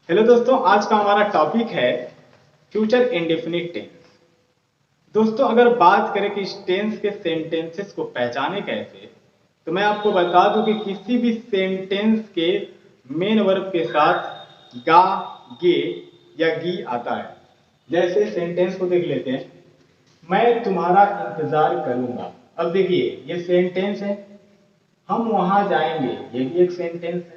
Hello दोस्तों, आज का हमारा टॉपिक है फ्यूचर इंडेफिनिट टेंस। दोस्तों, अगर बात करें कि इस टेंस के सेंटेंसेस को पहचाने कैसे, तो मैं आपको बता दूं कि किसी भी सेंटेंस के मेन वर्ब के साथ गा, गे या गी आता है। जैसे सेंटेंस को देख लेते हैं, मैं तुम्हारा इंतजार करूंगा। अब देखिए, ये सेंटेंस है। हम वहां जाएंगे, ये भी एक सेंटेंस है।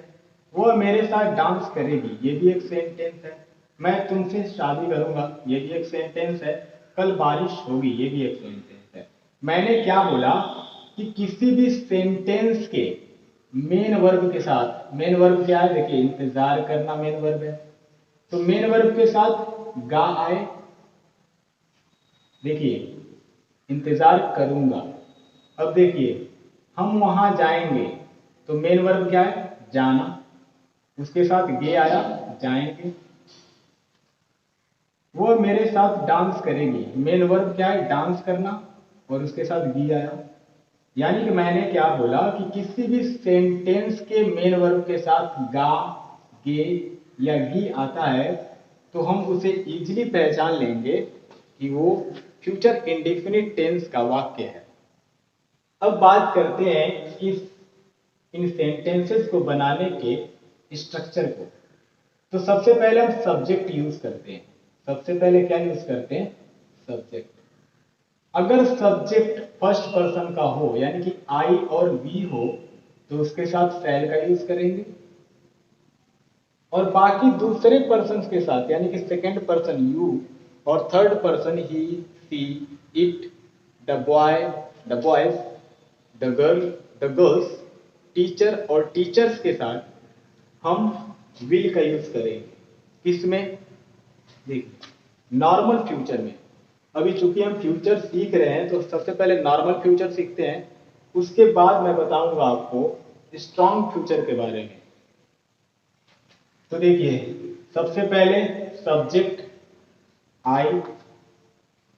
वो मेरे साथ डांस करेगी, ये भी एक सेंटेंस है। मैं तुमसे शादी करूंगा, ये भी एक सेंटेंस है। कल बारिश होगी, ये भी एक सेंटेंस है। मैंने क्या बोला कि किसी भी सेंटेंस के मेन वर्ब के साथ, मेन वर्ब क्या है, देखिए इंतजार करना मेन वर्ब है, तो मेन वर्ब के साथ गा आए। देखिए, इंतजार करूंगा। अब देखिए, हम वहां जाएंगे, तो मेन वर्ब क्या है, जाना। उसके साथ गे आया, जाएंगे। वो मेरे साथ डांस करेगी, मेन वर्ब क्या है, डांस करना, और उसके साथ गी आया। यानी कि मैंने क्या बोला कि किसी भी सेंटेंस के मेन वर्ब के साथ गा, गे या गी आता है, तो हम उसे इजीली पहचान लेंगे कि वो फ्यूचर इंडेफिनिट टेंस का वाक्य है। अब बात करते हैं इस इन सेंटेंसेस को बनाने के स्ट्रक्चर को। तो सबसे पहले हम सब्जेक्ट यूज करते हैं। सबसे पहले क्या यूज करते हैं, सब्जेक्ट। अगर सब्जेक्ट फर्स्ट पर्सन का हो, यानी कि आई और वी हो, तो उसके साथ शैल का यूज करेंगे। और बाकी दूसरे पर्सन के साथ, यानी कि सेकंड पर्सन यू और third person he, she, it, the boy, the boys, the girl, the girls, teacher और टीचर्स के साथ हम विल का यूज करेंगे। किसमें, देखिए नॉर्मल फ्यूचर में। अभी चूंकि हम फ्यूचर सीख रहे हैं, तो सबसे पहले नॉर्मल फ्यूचर सीखते हैं। उसके बाद मैं बताऊंगा आपको स्ट्रॉन्ग फ्यूचर के बारे में। तो देखिए, सबसे पहले सब्जेक्ट आई,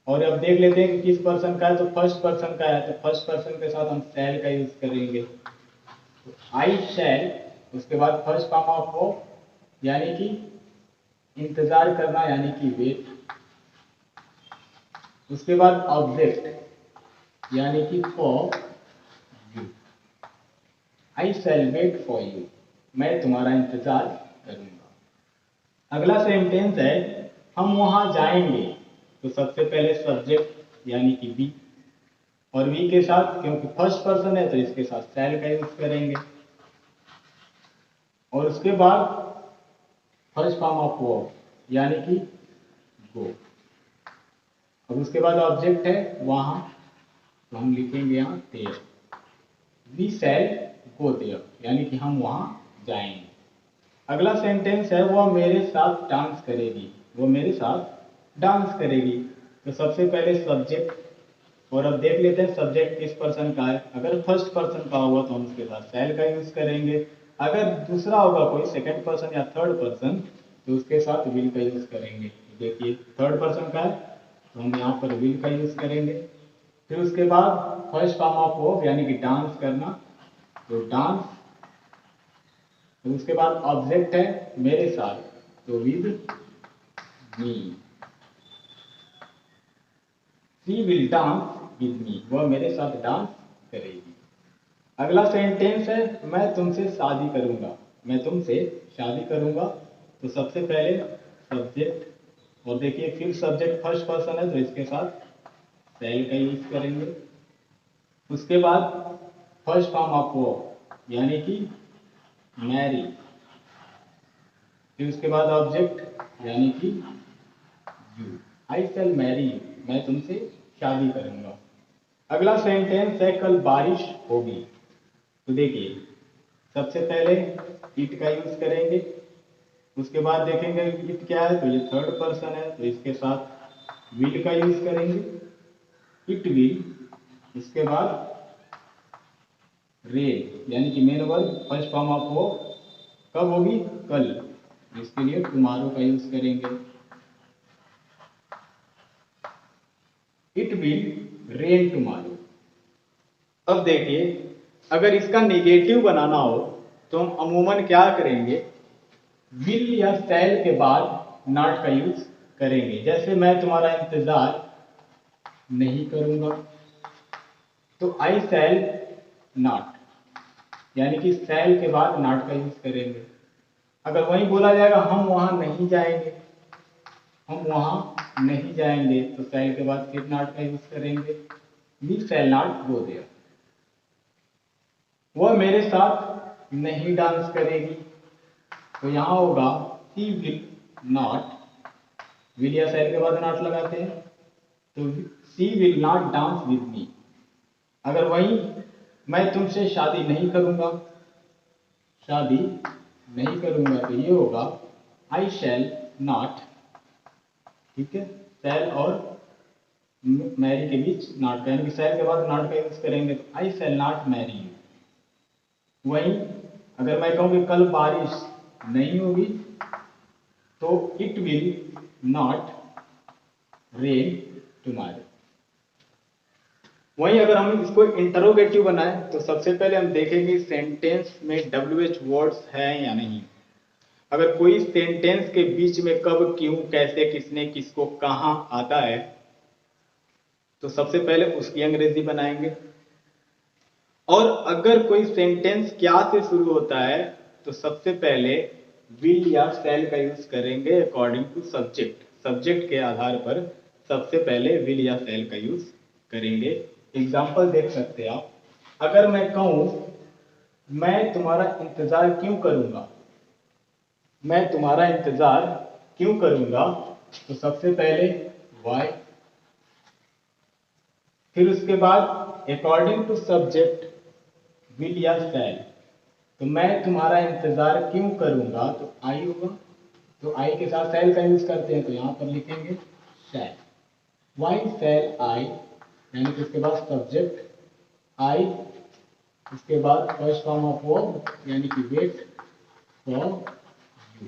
और अब देख लेते हैं कि किस पर्सन का है। तो फर्स्ट पर्सन का है, तो फर्स्ट पर्सन के साथ हम शैल का यूज करेंगे। आई शैल, उसके बाद फर्स्ट फॉर्म ऑफ वो, यानी कि इंतजार करना, यानी कि वेट। उसके बाद ऑब्जेक्ट, यानी कि for you. I shall wait for you, मैं तुम्हारा इंतजार करूंगा। अगला सेंटेंस है, हम वहां जाएंगे। तो सबसे पहले सब्जेक्ट, यानी कि बी, और वी के साथ, क्योंकि फर्स्ट पर्सन है तो इसके साथ शैल का यूज करेंगे। और उसके बाद फर्स्ट फॉर्म ऑफ वर्ब, यानी कि गो। अब उसके बाद ऑब्जेक्ट है वहां, तो हम लिखेंगे यहां there. We shall go there, यानी कि हम वहां जाएंगे। अगला सेंटेंस है, वह मेरे साथ डांस करेगी। वो मेरे साथ डांस करेगी। तो सबसे पहले सब्जेक्ट, और अब देख लेते हैं सब्जेक्ट किस पर्सन का है। अगर फर्स्ट पर्सन का होगा तो हम उसके साथ शैल का यूज करेंगे। अगर दूसरा होगा कोई सेकंड पर्सन या थर्ड पर्सन, तो उसके साथ विल का यूज करेंगे। देखिए थर्ड पर्सन का है, तो हम यहाँ पर विल का यूज करेंगे। फिर उसके बाद फर्स्ट फॉर्म ऑफ वर्ब, यानी कि डांस करना, तो डांस। तो उसके बाद ऑब्जेक्ट है मेरे साथ, तो with me. She will dance with मी, वह मेरे साथ डांस करेगी। अगला सेंटेंस है, मैं तुमसे शादी करूंगा। मैं तुमसे शादी करूंगा। तो सबसे पहले सब्जेक्ट, और देखिए फिर सब्जेक्ट फर्स्ट पर्सन है, तो इसके साथ शैल का यूज करेंगे। उसके बाद फर्स्ट फॉर्म ऑफ वर्ब, यानी कि मैरी। फिर उसके बाद ऑब्जेक्ट, यानी कि you. I shall marry you, मैं तुमसे शादी करूंगा। अगला सेंटेंस है, कल बारिश होगी। तो देखिए सबसे पहले इट का यूज करेंगे। उसके बाद देखेंगे इट क्या है, तो ये थर्ड पर्सन है, तो इसके साथ विल का यूज करेंगे। It will. इसके बाद रेन, यानी कि main verb first form of वो कब होगी, कल। इसके लिए टुमारो का यूज करेंगे। It will rain tomorrow. अब देखिए, अगर इसका नेगेटिव बनाना हो, तो हम अमूमन क्या करेंगे, विल या शैल के बाद नॉट का यूज करेंगे। जैसे मैं तुम्हारा इंतजार नहीं करूंगा तो आई शैल नॉट, यानी कि शैल के बाद नॉट का यूज करेंगे। अगर वही बोला जाएगा हम वहां नहीं जाएंगे, हम वहां नहीं जाएंगे, तो शैल के बाद फिर नॉट का यूज करेंगे, we shall not go there. वह मेरे साथ नहीं डांस करेगी, तो यहां होगा शी विल नॉट, विल या शैल के बाद नॉट लगाते हैं, तो she will not dance with me. अगर वही मैं तुमसे शादी नहीं करूंगा, शादी नहीं करूंगा, तो ये होगा आई शैल नॉट, ठीक है, शैल और मैरी के बीच नॉट का, यानी कि शैल के बाद नॉट का यूज करेंगे, तो आई शैल नॉट मैरी यू। वही अगर मैं कहूं कि कल बारिश नहीं होगी, तो it will not rain tomorrow. वहीं अगर हम इसको इंटरोगेटिव बनाएं, तो सबसे पहले हम देखेंगे सेंटेंस में WH वर्ड्स है या नहीं। अगर कोई सेंटेंस के बीच में कब, क्यों, कैसे, किसने, किसको, कहां आता है, तो सबसे पहले उसकी अंग्रेजी बनाएंगे। और अगर कोई सेंटेंस क्या से शुरू होता है, तो सबसे पहले विल या शैल का यूज करेंगे अकॉर्डिंग टू सब्जेक्ट। सब्जेक्ट के आधार पर सबसे पहले विल या शैल का यूज करेंगे। एग्जाम्पल देख सकते हैं आप। अगर मैं कहूं मैं तुम्हारा इंतजार क्यों करूंगा, मैं तुम्हारा इंतजार क्यों करूंगा, तो सबसे पहले वाई, फिर उसके बाद अकॉर्डिंग टू सब्जेक्ट विल या शैल। तो मैं तुम्हारा इंतजार क्यों करूंगा, तो आई होगा, तो आई के साथ शैल का यूज करते हैं, तो यहां पर लिखेंगे शैल। वाई शैल आई, यानी कि उसके बाद सब्जेक्ट आई, उसके बाद फर्स्ट फॉर्म ऑफ वर्ब यानी कि वेट फॉर यू।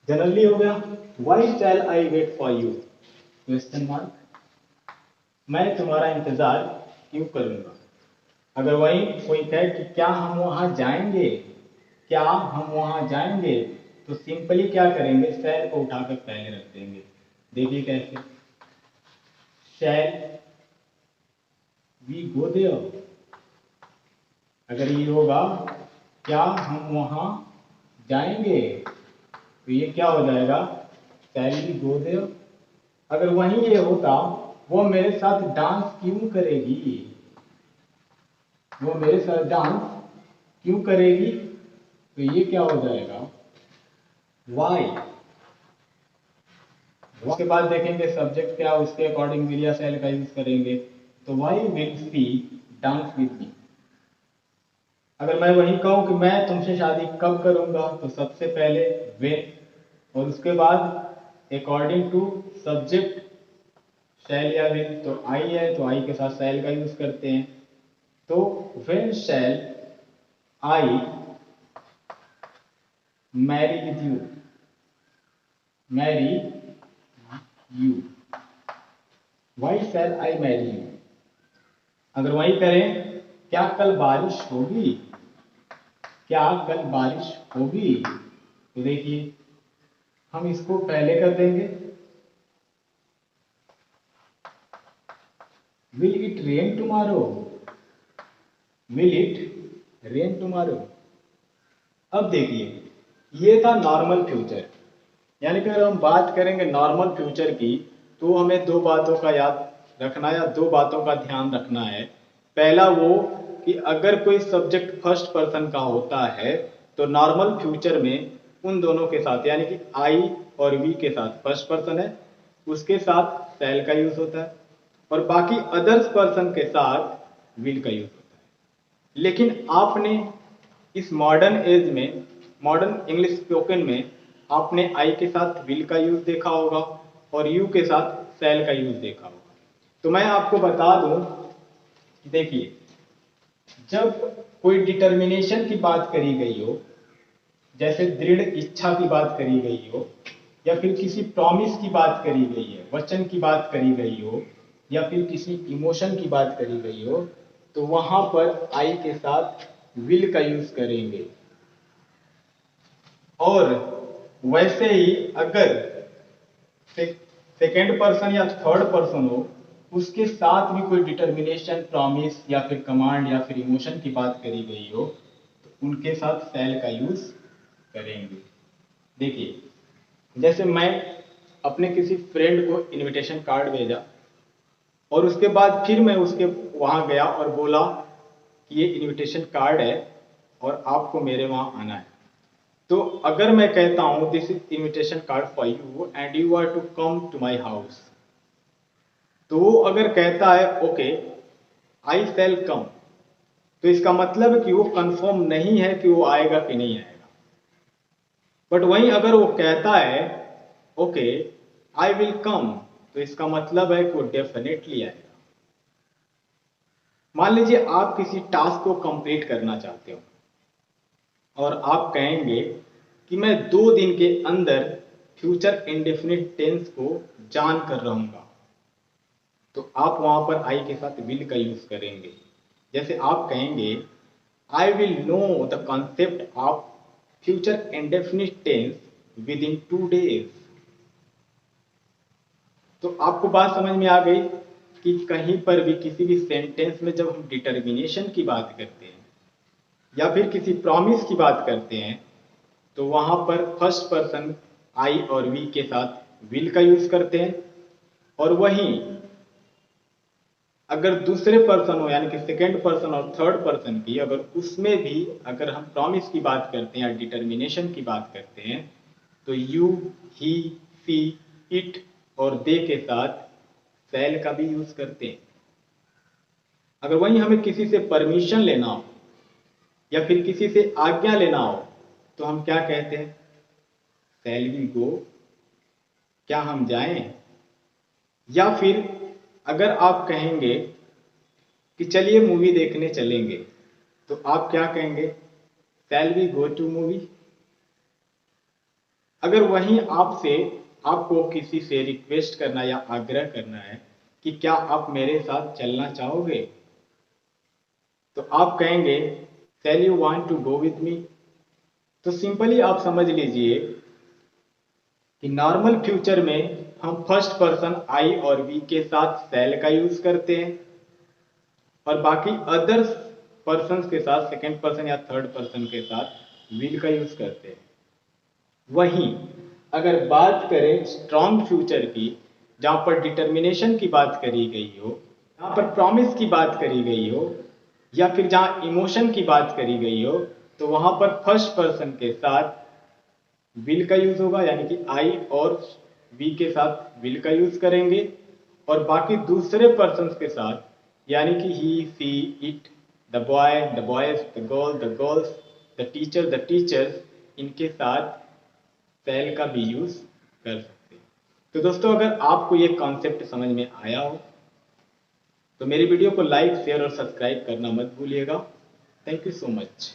जनरली हो गया why shall I wait for you, question mark, मैं तुम्हारा इंतजार क्यों करूंगा। अगर वही कोई कहे कि क्या हम वहां जाएंगे, क्या हम वहां जाएंगे, तो सिंपली क्या करेंगे, शैल को उठाकर पहले रख देंगे। देखिए कैसे, शैल वी गो देयर। अगर ये होगा क्या हम वहां जाएंगे, तो ये क्या हो जाएगा, शैल वी गो देयर। अगर वही ये होता वो मेरे साथ डांस क्यों करेगी, वो मेरे साथ डांस क्यों करेगी, तो ये क्या हो जाएगा, वाई। उसके बाद देखेंगे सब्जेक्ट क्या, उसके अकॉर्डिंग विल या शैल का यूज करेंगे, तो why will she dance with me. अगर मैं वही कहूं कि मैं तुमसे शादी कब करूंगा, तो सबसे पहले व्हेन, और उसके बाद अकॉर्डिंग टू सब्जेक्ट शैल या विल, तो आई है तो आई के साथ शैल का यूज करते हैं, तो when shall I marry with you, marry you, why shall I marry you. अगर वही करें क्या कल बारिश होगी, क्या कल बारिश होगी, तो देखिए हम इसको पहले कर देंगे, will it rain tomorrow, will it rain tomorrow. अब देखिए ये था नॉर्मल फ्यूचर, यानी कि अगर हम बात करेंगे नॉर्मल फ्यूचर की, तो हमें दो बातों का याद रखना या दो बातों का ध्यान रखना है। पहला वो कि अगर कोई सब्जेक्ट फर्स्ट पर्सन का होता है, तो नॉर्मल फ्यूचर में उन दोनों के साथ, यानी कि आई और वी के साथ फर्स्ट पर्सन है, उसके साथ शैल का यूज होता है, और बाकी अदर्स पर्सन के साथ विल का यूज होता है। लेकिन आपने इस मॉडर्न एज में, मॉडर्न इंग्लिश स्पोकन में, आपने आई के साथ विल का यूज देखा होगा और यू के साथ शैल का यूज देखा होगा। तो मैं आपको बता दूं, देखिए जब कोई डिटर्मिनेशन की बात करी गई हो, जैसे दृढ़ इच्छा की बात करी गई हो, या फिर किसी प्रॉमिस की बात करी गई है, वचन की बात करी गई हो, या फिर किसी इमोशन की बात करी गई हो, तो वहां पर आई के साथ विल का यूज करेंगे। और वैसे ही अगर सेकेंड पर्सन या थर्ड पर्सन हो, उसके साथ भी कोई डिटर्मिनेशन, प्रॉमिस या फिर कमांड या फिर इमोशन की बात करी गई हो, तो उनके साथ शैल का यूज करेंगे। देखिए, जैसे मैं अपने किसी फ्रेंड को इनविटेशन कार्ड भेजा और उसके बाद फिर मैं उसके वहां गया और बोला कि ये इनविटेशन कार्ड है और आपको मेरे वहां आना है। तो अगर मैं कहता हूं this is invitation card for you and you are to come to my house, तो वो अगर कहता है ओके आई शैल कम, तो इसका मतलब है कि वो कंफर्म नहीं है कि वो आएगा कि नहीं आएगा। बट वहीं अगर वो कहता है ओके आई विल कम, तो इसका मतलब है कि वो डेफिनेटली आएगा। मान लीजिए आप किसी टास्क को कंप्लीट करना चाहते हो और आप कहेंगे कि मैं 2 दिन के अंदर फ्यूचर इंडेफिनिट टेंस को जान कर रहूंगा, तो आप वहां पर आई के साथ विल का यूज करेंगे। जैसे आप कहेंगे I will know the concept of future indefinite tense within 2 days। तो आपको बात समझ में आ गई कि कहीं पर भी किसी भी सेंटेंस में जब हम डिटर्मिनेशन की बात करते हैं या फिर किसी प्रॉमिस की बात करते हैं, तो वहां पर फर्स्ट पर्सन आई और वी के साथ विल का यूज करते हैं। और वहीं अगर दूसरे पर्सन हो यानी कि सेकेंड पर्सन और थर्ड पर्सन की, अगर उसमें भी अगर हम प्रॉमिस की बात करते हैं या डिटर्मिनेशन की बात करते हैं, तो यू, ही, सी, इट और दे के साथ शैल का भी यूज करते हैं। अगर वहीं हमें किसी से परमिशन लेना हो या फिर किसी से आज्ञा लेना हो, तो हम क्या कहते हैं? शैल वी गो, क्या हम जाएं? या फिर अगर आप कहेंगे कि चलिए मूवी देखने चलेंगे, तो आप क्या कहेंगे? Shall we go to movie. अगर वहीं आपको किसी से रिक्वेस्ट करना या आग्रह करना है कि क्या आप मेरे साथ चलना चाहोगे, तो आप कहेंगे shall you want to go with me. तो सिंपली आप समझ लीजिए कि नॉर्मल फ्यूचर में हम फर्स्ट पर्सन आई और वी के साथ शैल का यूज करते हैं और बाकी अदर्स पर्सन के साथ, सेकेंड पर्सन या थर्ड पर्सन के साथ विल का यूज करते हैं। वहीं अगर बात करें स्ट्रॉन्ग फ्यूचर की, जहां पर डिटर्मिनेशन की बात करी गई हो, जहां पर प्रॉमिस की बात करी गई हो या फिर जहां इमोशन की बात करी गई हो, तो वहां पर फर्स्ट पर्सन के साथ विल का यूज होगा, यानी कि आई और वी के साथ विल का यूज करेंगे और बाकी दूसरे पर्सन के साथ यानी कि he, she, it, the boy, the boys, the girl, the girls, the teacher, the teachers, इनके साथ शैल का भी यूज कर सकते हैं। तो दोस्तों, अगर आपको ये कॉन्सेप्ट समझ में आया हो तो मेरी वीडियो को लाइक, शेयर और सब्सक्राइब करना मत भूलिएगा। Thank you so much.